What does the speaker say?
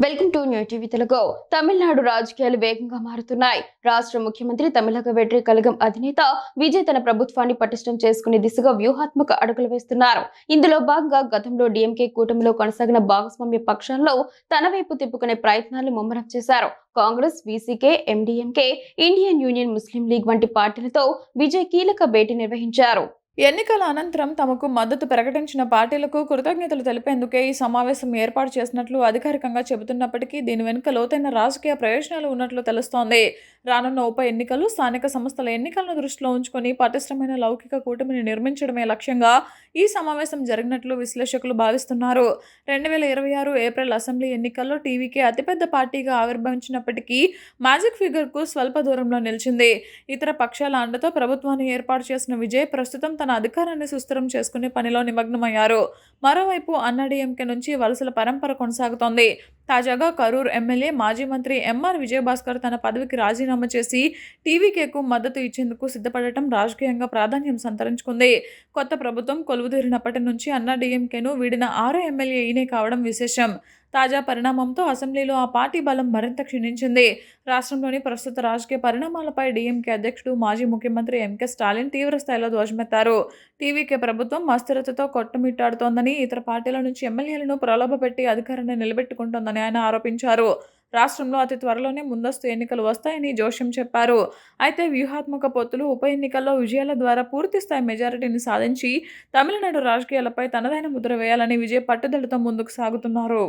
Welcome to new TV Telugu. Tamil Nadu రాజకీయాలు వేగంగా మారుతున్నాయి. రాష్ట్ర ముఖ్యమంత్రి తమిళక వెట్రి కళగం అధినేత విజయ్ తన ప్రభుత్వాన్ని పటిష్టం చేసుకునే దిశగా వ్యూహాత్మక అడుగులు వేస్తున్నారు. ఇందులో భాగంగా గతంలో డీఎంకే కూటమిలో కొనసాగిన భాగస్వామ్య పక్షాల్లో తన వైపు తిప్పుకునే ప్రయత్నాలు ముమ్మరం చేశారు. Congress, VCK, MDMK, Indian Union Muslim League వంటి పార్టీలతో విజయ్ కీలక భేటీ నిర్వహించారు. ఎన్నికల అనంతరం తమకు మద్దతు ప్రకటించిన పార్టీలకు కృతజ్ఞతలు తెలిపేందుకే ఈ సమావేశం ఏర్పాటు చేసినట్లు అధికారికంగా చెబుతున్నప్పటికీ దీని వెనుక లోతైన రాజకీయ ప్రయోజనాలు ఉన్నట్లు తెలుస్తోంది. రానున్న ఉప ఎన్నికలు, స్థానిక సంస్థల ఎన్నికలను దృష్టిలో ఉంచుకొని పటిష్టమైన లౌకిక కూటమిని నిర్మించడమే లక్ష్యంగా ఈ సమావేశం జరిగినట్లు విశ్లేషకులు భావిస్తున్నారు. 2026 ఏప్రిల్ అసెంబ్లీ ఎన్నికల్లో టీవీకే అతిపెద్ద పార్టీగా ఆవిర్భవించినప్పటికీ మ్యాజిక్ ఫిగర్కు స్వల్ప దూరంలో నిలిచింది. ఇతర పక్షాల అండతో ప్రభుత్వాన్ని ఏర్పాటు చేసిన విజయ్ ప్రస్తుతం తన అధికారాన్ని సుస్థిరం చేసుకునే పనిలో నిమగ్నమయ్యారు. మరోవైపు అన్నాడీఎంకే నుంచి వలసల పరంపర కొనసాగుతోంది. తాజాగా కరూర్ ఎమ్మెల్యే, మాజీ మంత్రి ఎంఆర్ విజయభాస్కర్ తన పదవికి రాజీనామా చేసి టీవీకేకు మద్దతు ఇచ్చేందుకు సిద్ధపడటం రాజకీయంగా ప్రాధాన్యం సంతరించుకుంది. కొత్త ప్రభుత్వం కొలువుదీరినప్పటి నుంచి అన్నాడీఎంకేను వీడిన 6వ ఎమ్మెల్యే ఈయనే కావడం విశేషం. తాజా పరిణామంతో అసెంబ్లీలో ఆ పార్టీ బలం మరింత క్షీణించింది. రాష్ట్రంలోని ప్రస్తుత రాజకీయ పరిణామాలపై డీఎంకే అధ్యక్షుడు, మాజీ ముఖ్యమంత్రి ఎంకే స్టాలిన్ తీవ్రస్థాయిలో ధ్వజమెత్తారు. టీవీకే ప్రభుత్వం అస్థిరతతో కొట్టుమిట్టాడుతోందని, ఇతర పార్టీల నుంచి ఎమ్మెల్యేలను ప్రలోభపెట్టి అధికారాన్ని నిలబెట్టుకుంటోందని ఆయన ఆరోపించారు. రాష్ట్రంలో అతి త్వరలోనే ముందస్తు ఎన్నికలు వస్తాయని జోష్యం చెప్పారు. అయితే వ్యూహాత్మక పొత్తులు, ఉప ఎన్నికల్లో విజయాల ద్వారా పూర్తిస్థాయి మెజారిటీని సాధించి తమిళనాడు రాజకీయాలపై తనదైన ముద్ర వేయాలని విజయ్ పట్టుదలతో ముందుకు సాగుతున్నారు.